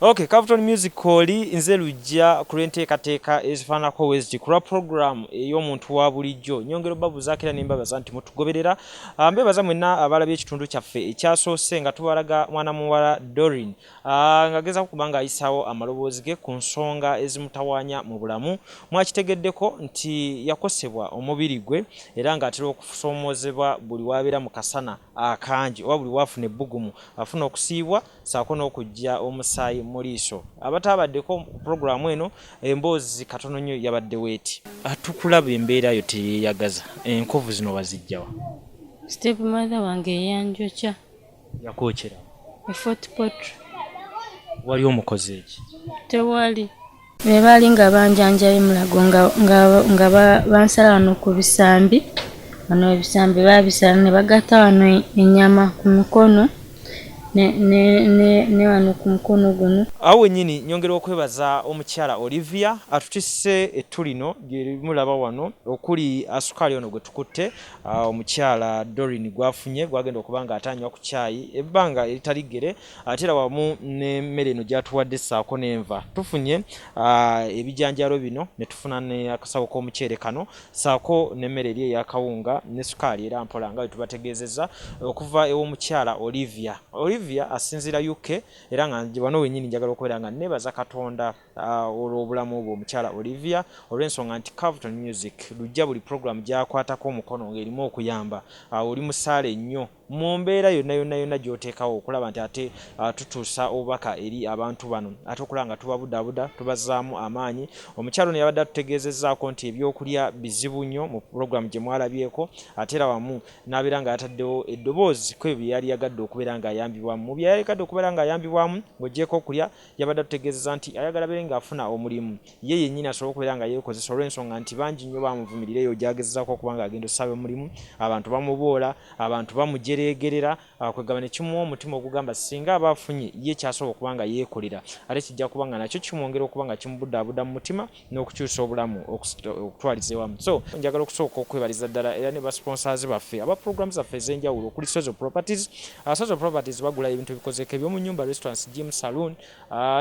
Okay, Captain Musical nze lujja kulenteekateeka ezifaanako weziti kula program ey'omuntu wa bulijjo nyongero babuzaakira n'embabaza nti mutugoberera mbebaza mwenna abalabye ekitundu kyaffe ekyasoose nga tubalaga mwana muwala Doreen ng'agezaako kuba ng'ayisaawo amaloboozi ge ku nsonga ezimutawaanya mu bulamu. Mwakitegeddeko nti yakosebwa omubiri gwe era ng'atera okusoomozebwa buli wabeera mu kasana akangi oba buli waafuna ebbugumu afuna okusiibwa saako n'okujja omusaayi muliiso. Abatabaddeko programu eno emboozi katono nnyo yabadde weeti. Atukulaba embeera yo teyeeyagaza. Enkovu zino wazijjawa? Step mother wange yanjokya. Yakookera? Fort Pot. Wali omukozi eki? Tewali. Be baali nga banjanjaye mulago nga bansala wano ku bisambi. Wano ebisambi baabisala ne bagatta wano ennyama ku mikono. Ne wano ku mukono guno. Awo wennyini nyongera okwebaza omukyala Olivia atutisse ettu lino gye mulaba wano okuli asukaali ono gwe tukutte omukyala Doreen gwafunye gwagenda okuba nga atanywa ku caayi ebbanga eritaligere ate era wamu n'emmere eno gyatuwadde ssaako n'enva. Tufunye ebijanjaalo bino ne tufuna n'akasawo k'omuceere kano ssaako n'emmere eri ey'akawunga ne sukaali era mpola nga bwe tubategeezezza okuva ew'omukyala Olivia asinzira UK era nga wano wennyini njagala okubeera nga nebaza Katonda olw'obulamu bwo omukyala Olivia olw'ensonga nti Captain Music lujja buli program gy'akwatako omukono ng'erimu okuyamba oli musaale nnyo mu mbeera yonna gy'oteekawo okulaba nti ate tutuusa obubaka eri abantu bano ate okulaba nga tubabudaabuda tubazzaamu amaanyi. Omukyalo ono yabadde atutegeezezzaako nti ebyokulya bizibu nnyo mu program gye mwalabyeko ate era wamu n'abeera nga yataddewo eddoboozi ku ebyo bye yali yagadde okubeera ng'ayambibwamu. Mu bye yali yagadde okubeera ng'ayambibwamu ng'oggyeko okulya yabadde atutegeezezza nti ayagala beere ng'afuna omulimu ye yennyini asobole okubeera nga yeekozesa olw'ensonga nti bangi nnyo bamuvumirira eyo gy'agezezzaako okuba ng'agenda osaba omulimu. Abantu bamuboola, abantu bamujereegerera kwegamba ne kimuwa omutima ogugamba singa aba afunye ye kyasobola okuba nga yeekolera ate kijja kuba nga nakyo kimwongera okuba nga kimubudaabuda mu mutima n'okukyusa obulamu okutwaliza ewamu. So njagala okusooka okwebaliza ddala era ne basponsors baffe aba programs zaffe ez'enjawulo okuli Sozo Properties. Sozo Properties bagula ebintu ebikozeeko eby'omu nnyumba, restaurants, gym, saloon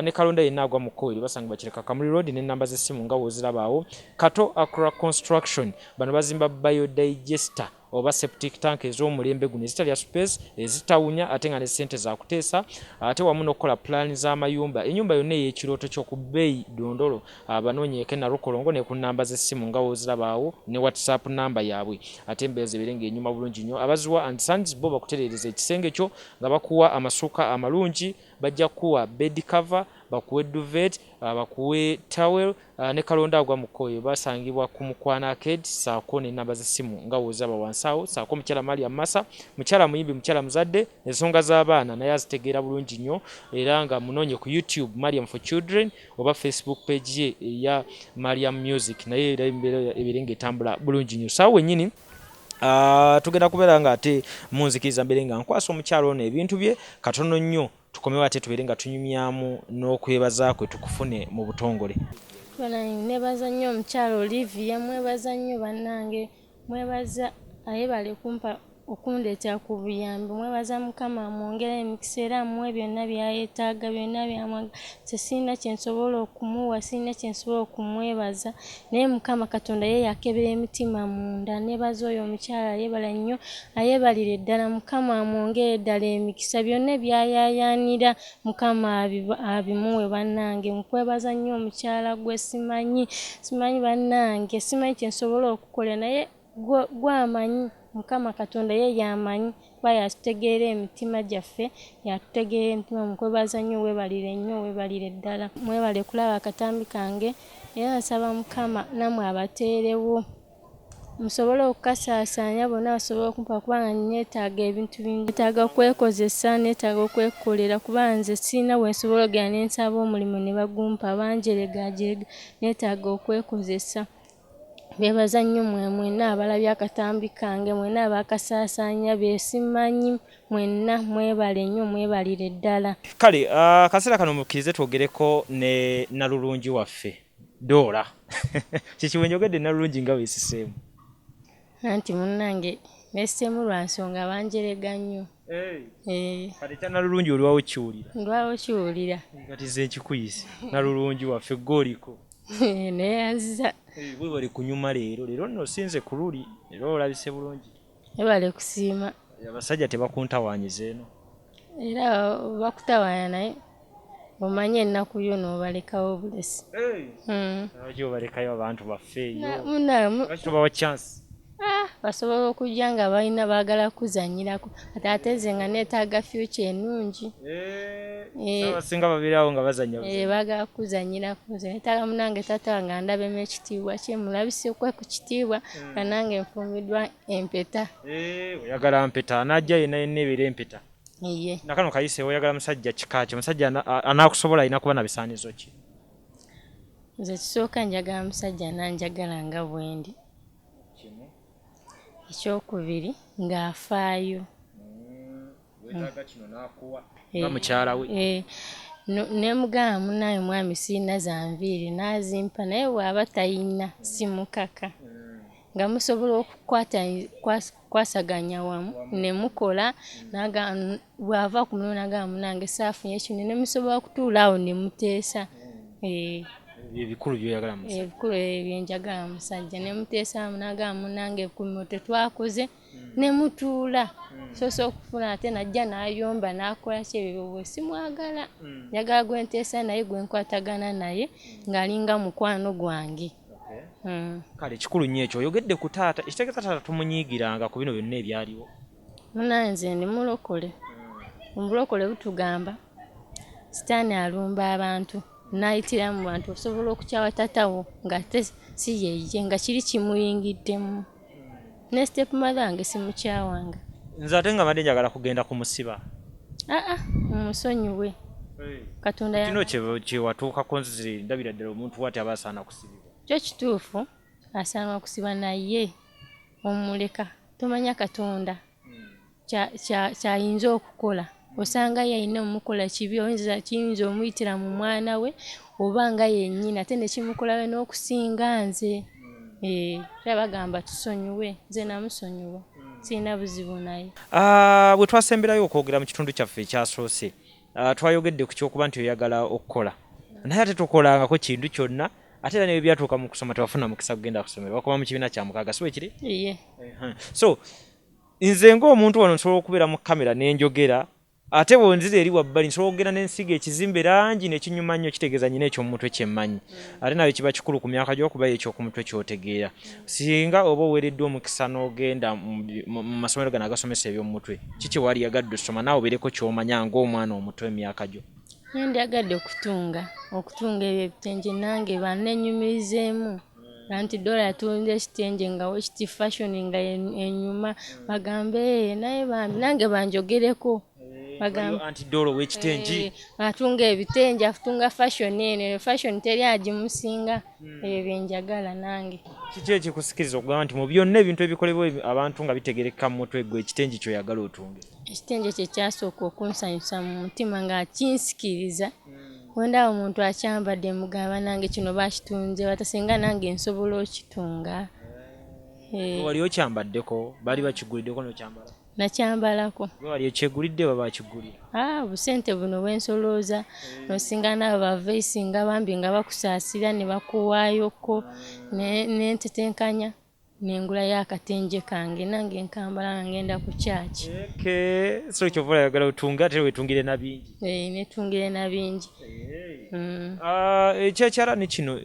ne kalonda yenna agwa mu kkoeri basanga bakireka Kamuli Road n'ennamba z'essimu nga woozirabaawo. Kato Accra Construction bano bazimba biodigester oba septic tank ez'omulembe guno ezitalya space ezitawunya ate nga ne ssente za kuteesa ate wamu n'okukola plan z'amayumba. Ennyumba yonna ey'ekirooto ky'oku bbeeyi dondolo banoonyeeko Nalukolongo ne ku nnamba z'essimu nga woozirabaawo ne WhatsApp namba yaabwe ate embeezi ebeere ng'enyuma bulungi nnyo. Abaziwa and Sons bo bakutereereza ekisenge kyo nga bakuwa amasuka amalungi bajja kuwa bed cover bakuwe duvet bakuwe towel ne kalonda agwa mukoyo basangibwa ku Mukwana Arcade saako n'ennamba z'essimu nga woozaba wansawo saako mukyala Maria Massa mukyala muyimbi mukyala muzadde ensonga z'abaana naye azitegeera bulungi nnyo era nga munoonye ku YouTube Mariam for Children oba Facebook page ye eya Mariam Music naye era ebeere ng'etambula bulungi nnyo. Saawa wennyini tugenda kubeera nga ate munzikiriza mbeere nga nkwasa omukyalo ono ebintu bye katono nnyo tukomewo ate tubeere nga tunyumyamu n'okwebaza kwe tukufune mu butongole. Nebaza nnyo omukyalo Olivia, mwebaza nnyo bannange, mwebaza ayebale kumpa okundeetera ku buyambi, mwebaza Mukama mwongere emikisa era muwe byonna by'ayeetaaga byonna by'amwaga. Sirina kye nsobola okumuwa, sirina kye nsobola okumwebaza naye Mukama Katonda ye yakebera emitima munda. Nebaza oyo omukyala ayebala nnyo ayebalire ddala Mukama amwongere ddala emikisa byonna by'ayaayaanira Mukama abimuwe bannange. Mukwebaza nnyo omukyala gwe simanyi bannange, simanyi kye nsobola okukola naye gwamanyi Mukama Katonda ye yamanyi yatutegeera emitima gyaffe yatutegeera emitima. Mukwebaza nnyo weebalire ddala mwebale kulaba akatambi kange era nsaba Mukama nammwe abateerewo musobole okukasaasaanya bonna basobole okumpa kubanga neetaaga ebintu bingi, neetaaga okwekozesa neetaaga okwekolera kuba nze sirina bwe nsobola ogera ne nsaba omulimu ne bagumpa banjeregajega neetaaga okwekozesa. Bebaza nnyo mwenna abalabye akatambi kange mwenna abakasaasaanya beesimanyi mwenna mwebale nnyo mwebalire ddala. Kale akaseera kano mukkirize twogereko ne Nalulungi waffe Dora kikiwe njogedde Nalulungi nga weesiseemu anti munnange Nesitemu lwa nsonga banjerega nnyo. Kati kya Nalulungi oliwawo kiwulira. Ndwawo kiwulira. Kati ze nkikuyise Nalulungi waffe gw'oliko. Neyanziza. Bwe bali kunyuma leero. Leero nno sinze ku luli. Leero olabise bulungi. Ebale kusiima. Abasajja tebakuntawaanyiza eno. Era bakutawaanya naye omanye ennaku yo n'obalekawo bulesi. Lwaki obalekayo abantu baffe eyo? Lwaki tobawa chance? Basobola okujja nga balina baagala kuzanyirako ate nze nga neetaaga future ennungi. Abasinga babeerawo nga bazanya. Baagala kuzanyirako nze neetaaga munange taata nga ndabemu ekitiibwa kye mulabise kwe ku kitiibwa nga nange nfumiddwa empeta. Oyagala mpeta anajja yenna ebeera empeta. Nakano kayise oyagala musajja kika kye musajja anaakusobola alina kuba na bisaanizo ki? Nze kisooka njagala musajja nanjagala nga bwendi. Ekyokubiri ng'afaayo. Weetaaga kino n'akuwa nga mukyala we. Ne mugamba munnaye mwami sirina za nviiri n'azimpa naye bw'aba tayina simukaka. Nga musobola okukwasaganya wamu ne mukola bw'ava ku mulimu n'agamba munange saafunye kino ne musobola kutuulaawo ne muteesa. Ebikulu by'oyagala musajja. Ebikulu byenjagala musajja ne muteesa n'agamba munange kumiro tetwakoze ne mutuula. Sosa okufuna ate najja n'ayomba n'akola ki ebyo bwe simwagala. Njagala gwe nteesa naye gwe nkwatagana naye ng'alinga mukwano gwange. Kale kikulu nnyo ekyo oyogedde ku taata ekitegeeza taata tomunyiigiranga ku bino byonna ebyaliwo. Munanze ndi mulokole. Omulokole butugamba sitaani alumba abantu n'ayitira mu bantu osobola okukyawa taatawo nga si yeye nga kiri kimuyingiddemu. Ne step mother wange simukyawanga. Nze ate nga mbadde njagala kugenda kumusiba. Mumusonyiwe. Katonda kino kye watuukako nze ndabira ddala omuntu bw'ati aba asaana kusibibwa. Kyo kituufu asaana kusiba naye omuleka tomanya Katonda kyayinza okukola. Osanga yalina omukola kibi kiyinza omuyitira mu mwana we oba nga yennyini ate ne kimukola we n'okusinga nze. Bagamba tusonyiwe nze namusonyiwa sirina buzibu naye. Bwe twasemberayo okwogera mu kitundu kyaffe ekyasoose twayogedde ku kyokuba nti oyagala okukola naye ate tokolangako kintu kyonna ate era nebyo byatuuka mu kusoma tewafuna mukisa kugenda kusomera bakoma mu kibiina kya mukaaga si bwe kiri? So nze ng'omuntu wano nsobola okubeera mu kamera n'enjogera ate bwonzira eri wabbali nsobola okugenda n'ensiga ekizimbe langi nekinyuma nnyo kitegeeza nyina ekyomumutwe kyemmanyi ate nayo kiba kikulu ku myaka gy'okuba ekyokumutwe kyotegeera singa oba oweereddwa omukisa n'ogenda mu masomero gano agasomesa ebyomumutwe kiki wali yagadde osoma naawe obeereko ky'omanya ng'omwana omuto emyaka gyo? Ndyagadde okutunga ebyo ebitengi nange bannenyumirizeemu anti dola yatunze ekitengi nga wekiti fashion nga enyuma bagambe naye bambi nange banjogereko anti dola wekitengi atunga ebitengi atunga fashion eno fashion teri agimusinga ebyo byenjagala nange. Kiki ekikusikiriza okugamba nti mu byonna ebintu ebikolebwa abantu nga bitegereka mu mutwe gwe ekitengi kyoyagala otunge? Ekitengi kye kyasooka okunsanyusa mu mutima nga kinsikiriza. Wenda omuntu akyambadde mugamba nange kino bakitunze batasinga nange nsobola okitunga. Wali okyambaddeko bali bakiguliddeko n'okyambala? Nakyambalako. Wali okyegulidde baba bakigulira? Busente buno bwensolooza nosinga nabo baveisinga bambi nga bakusaasira ne bakuwaayoko nentetenkanya nengulayo akatenje kange nange nkambala nga ngenda ku kyaki. So kyova oyagala otunga ate wetungire na bingi? Netungire na bingi. Ekyekyalani kino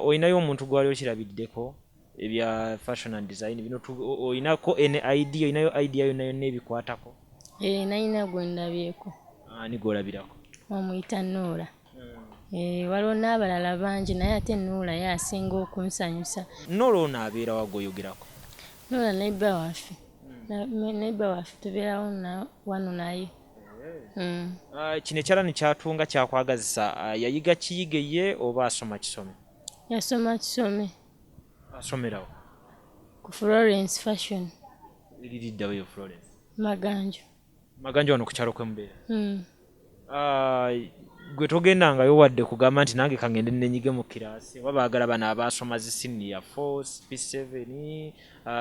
olinayo omuntu gwali okirabiddeko ebya fashion and design bino olinako olinayo idea yonna ebikwatako? Nalina gwe ndabyeko. Ani gw'olabirako? Omuyita Noora. Waliwo n'abalala bangi naye ate Noora yasinga okunsanyusa. Noora ono abeera wa gw'oyogerako? Noora neiba waffe. Neiba waffe tubeerawo wano naye. Kino ekyalani kyatunga kyakwagazisa yayiga kiyige ye oba asoma kisome? Yasoma kisome. Asomerawo? Ku Florence Fashion. Liriddawo yo Florence? Maganjo. Maganjo wano ku kyalo kwe mubeera? Gwe togendangayo wadde kugamba nti nange kangende nenyige mu kiraasi oba baagala bano abasoma zi senior 4 P7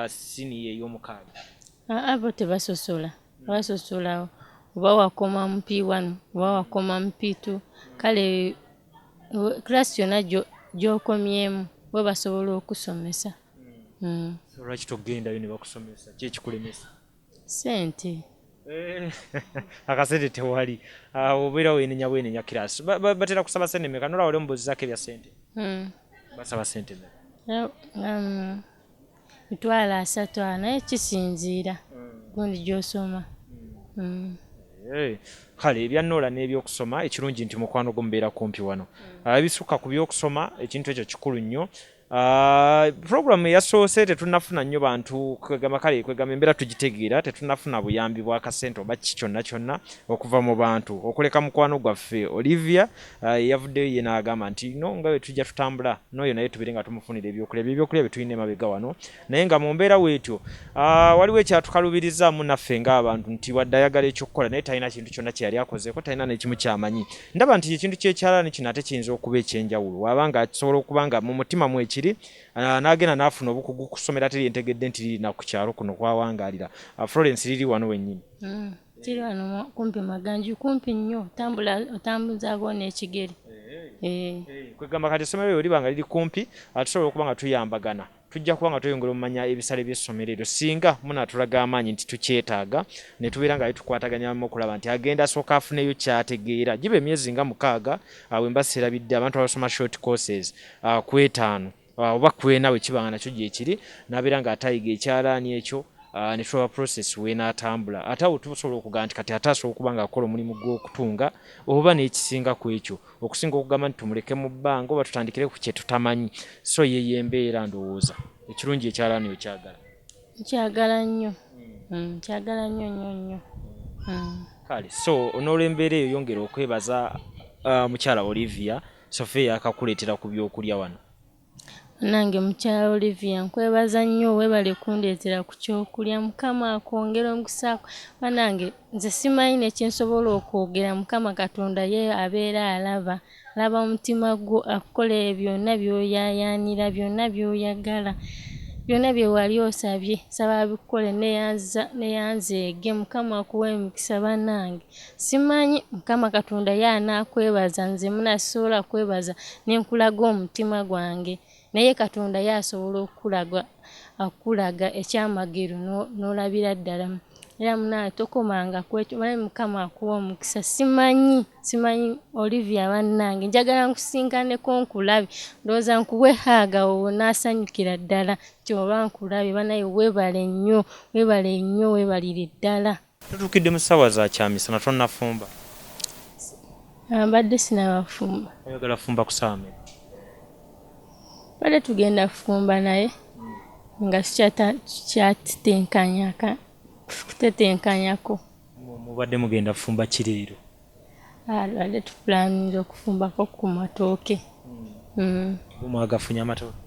senior ey'omukaaga? abo tebasosola basosolawo oba wakoma mu P1 oba wakoma mu P2 kale klasi yonna gy'okomyemu bo basobola okusomesa. Lwaki togendayo ne bakusomesa ki ekikulemesa? Sente. Akasente tewali obeera wenenya kirasi batera kusaba sente meka nola wali omubuuzizaako ebya sente? Basaba sente meka? Mitwalo 3 naye kisinziira gundi gy'osoma. Kale ebyanoola n'ebyokusoma ekirungi nti mukwano gwo mubeera kumpi wano. Ebisukka ku byokusoma ekintu ekyo kikulu nnyo. Program yasoose tetunafuna nnyo bantu kwegamba embeera tugitegeera tetunafuna buyambi bwa kasente oba kyonna okuva mu bantu okuleka mukwano gwaffe Olivia yavuddeyo ye n'agamba nti no nga bwe tujja tutambula n'oyo naye tubeere nga tumufunira ebyokulya bye tulina emabega wano naye nga mu mbeera weetyo waliwo ekyatukalubirizaamu naffe ng'abantu nti wadde ayagala ekyokukola naye talina kintu kyonna kye yali akozeeko talina n'ekimu kyamanyi ndaba nti ekintu ky'ekyalani kino ate kiyinza okuba ekyenjawulo wabanga kisobola okuba nga mu mutima mwe kiri n'agenda n'afuna obukugu kusomera ate yentegedde nti lirina ku kyalo kuno kwawangaalira. Florence liri wano wennyini? Kiri wano kumpi Maganju kumpi nnyo otambuzaako n'ekigere. Kwegamba kati essomero eryo liba nga liri kumpi tusobola okuba nga tuyambagana tujja kuba nga tweyongera omumanya ebisale by'essomero eryo singa munaatulaga amaanyi nti tukyetaaga ne tubeera nga tukwataganyamu okulaba nti agenda asooka afuneyo kyategeera giba emyezi nga 6 bwe mba serabidde abantu abasoma short courses ku 5 oba ku 4 bwe kiba nga nakyo gyekiri n'abeera nga atayiga ekyalaani ekyo ne tuba process we n'atambula ate awo tusobola okugamba nti kati ate asobola okuba nga akola omulimu gw'okutunga oba n'ekisinga ku ekyo okusinga okugamba nti tumuleke mu bbanga oba tutandikire ku kye tutamanyi so yeyo embeera ndowooza ekirungi ekyalaani okyagala? Nkyagala nnyo. Nkyagala nnyo. Kale so n'olw'embeera eyo yongera okwebaza mukyala Olivia Sophia akakuleetera ku byokulya wano. Nange mukyala Olivia nkwebaza nnyo weebale kundeetera ku kyokulya Mukama akwongera omukusaako banange nze simanyi ne kye nsobola okwogera Mukama Katonda ye abeera alaba omutima gwo akukola byonna by'oyaayaanira byonna by'oyagala byonna bye wali osabye saba abikole neyanzeege Mukama akuwe emikisa banange simanyi Mukama Katonda ye anaakwebaza nze munasobola kwebaza ne nkulaga omutima gwange naye Katonda yasobola okulaga ekyamagero n'olabira ddala era munange tokomanga kwekyo naye Mukama akuwa omukisa simanyi Olivia bannange njagala nkusinkaneko nkulabe ndowooza nkuwe haaga wowe n'asanyukira ddala kyoba nkulabe banaye weebale nnyo weebalire ddala. Tutuukidde mu ssaawa za kyamisana tonnafumba? Mbadde sinabafumba. Oyagala fumba ku ssaawa mmeka? Bade tugenda kufumba naye nga kutetenkanyako. Mubadde mugenda kufumba ki leero? Bade tupulaninze okufumbako ku matooke. Mwagafunye amatooke?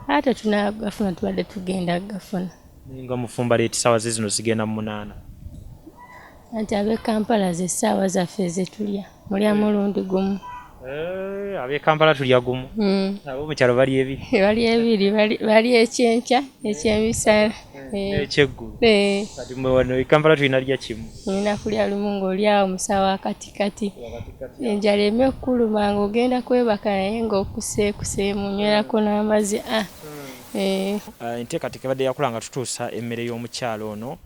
Ate tunagafuna tubadde tugenda gafuna. Nga mufumba leeti ssaawa zino zigenda mu 8. Anti ab'e Kampala ze ssaawa zaffe ze tulya mulya mulundi gumu. Ab'e Kampala tulya gumu? Abo mu kyalo bali ebiri? Bali ebiri bali ekyenkya ekyemisana ekyeggulu. Kati wano e Kampala tulina lya kimu? Olina kulya lumu ng'oli awo mu ssaawa katikati enjala eme ekkuluma ng'ogenda kwebaka naye ng'okuseekuse munywerako n'amazzi. Enteekateeka ebadde yakula nga tutuusa emmere y'omukyalo ono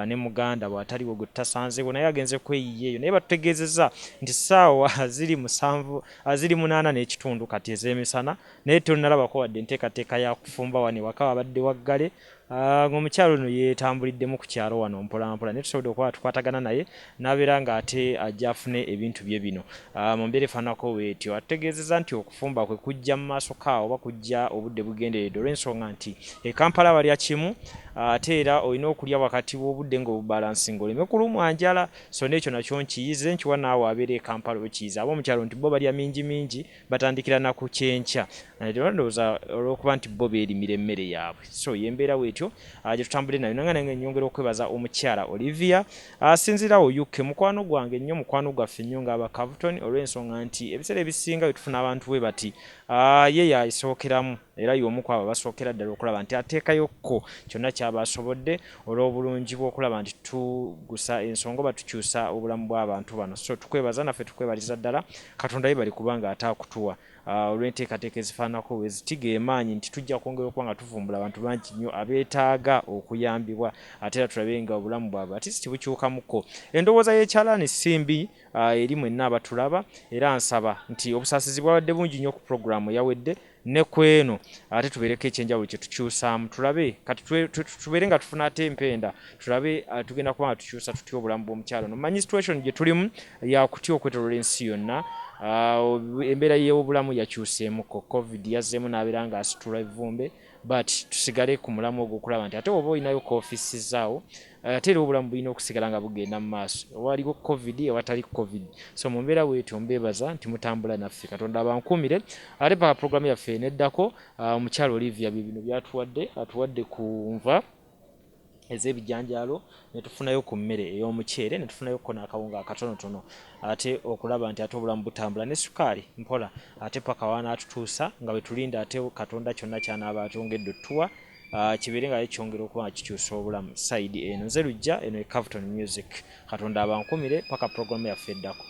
ne muganda bw'ataliwo gwe tutasanzeewo naye agenze kweyiya eyo naye batutegeezezza nti ssaawa ziri 8 n'ekitundu kati ez'emisana naye tonnalabako wadde enteekateeka ya kufumba wano ewaka wabadde waggale ng'omukyalo ono yeetambuliddemu ku kyalo wano mpolampola naye tusobodde okuba tukwatagana naye n'abeera ng'ate ajja afune ebintu bye bino mu mbeera efaanako bw'etyo atutegeezezza nti okufumba kwe kujja mu maaso kaawo oba kujja obudde bugenderedde olw'ensonga nti e Kampala balya kimu ate era olina okulya wakati w'obudde ng'obubalansinga oleme kulumwa njala so n'ekyo nakyo nkiyize nkiwa naawe abeera e Kampala okiyize ab'omukyalo nti bo balya mingi batandikira na ku kyenkya ndowooza olw'okuba nti bo beerimira emmere yaabwe so yembeera weetyo bwetyo gye tutambule nayo nange nyongera okwebaza omukyala Olivia asinzirawo UK mukwano gwange nnyo mukwano gwaffe nnyo ng'aba Cavuton olw'ensonga nti ebiseera ebisinga bwe tufuna abantu bwe bati ye yasookeramu era y'omu ku abo basookera ddala okulaba nti ateekayokko kyonna kyaba asobodde olw'obulungi bw'okulaba nti tugusa ensonga oba tukyusa obulamu bw'abantu bano so tukwebaza naffe tukwebaliza ddala Katonda yebali kubanga ate akutuwa olw'enteekateeka ezifaanako wezitiga emaanyi nti tujja kwongera okuba nga tuvumbula abantu bangi nnyo abeetaaga okuyambibwa ate era tulabe nga obulamu bwabwe ati si bukyukamukko endowooza y'ekyalani simbi eri mwenna abatulaba era nsaba nti obusaasizi bwabadde bungi nnyo ku puroguramu eyawedde ne kweno ate tubeereko ekyenjawulo kye tukyusaamu tulabe kati tubeere nga tufuna ate empenda tulabe tugenda kuba nga tukyusa tutya obulamu bw'omukyalo ono manyi situation gye tulimu yakutya okwetoloola ensi yonna embeera y'obulamu yakyuseemuko covid yazzeemu n'abeera nga asitula evvumbe but tusigale ku mulamu ogwo okulaba nti ate oba olinayo koofisizaawo ate era obulamu bulina okusigala nga bugenda mu maaso waliwo covid ewatali covid so mu mbeera bwetyo mbeebaza nti mutambula naffe Katonda abankuumire ate paka puroguramu yaffe eneddako omukyala Olivia bino byatuwadde atuwadde ku nva ez'ebijanjaalo ne tufunayo ku mmere ey'omuceere ne tufunayo ko n'akawunga akatonotono ate okulaba nti ate obulamu butambula ne sukaali mpola ate paka wanaatutuusa nga bwe tulinda ate Katonda kyonna kyanaaba akyongedde otuwa kibeere nga kyongera okuba kikyusa obulamu sayidi eno nze lujja eno e Cavuton Music Katonda abankumire paka puroguramu yaffe eddako.